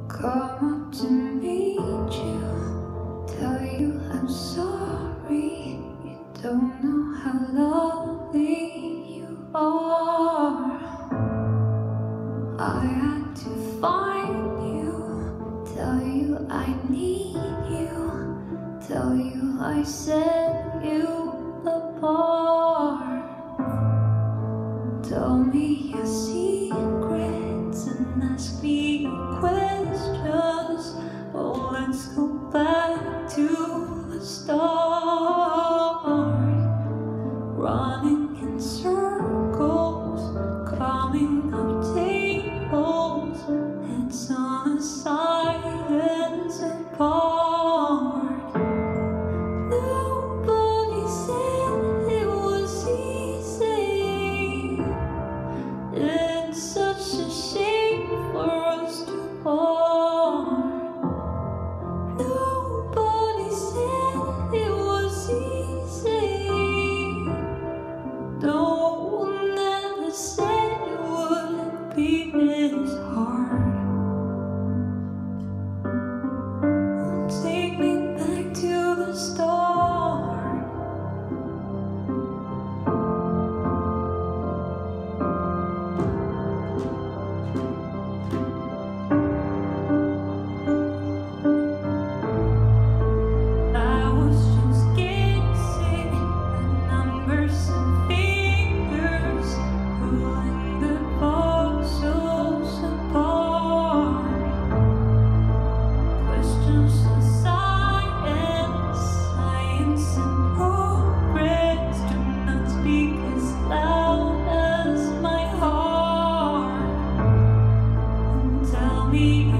Come up to meet you, tell you I'm sorry. You don't know how lovely you are. I had to find you, tell you I need you, tell you I set you apart. Tell me your secrets and ask me your questions. Oh, let's go back to the start. Running in circles, coming up tables, heads on a silence apart. Nobody said it was easy. It's such a shame for us to part. Nobody said it was easy. No one ever said it would be this hard. Take me back to the start. I was just guessing the numbers and fingers, pulling the puzzles apart. Questions of science, science and progress do not speak as loud as my heart. And tell me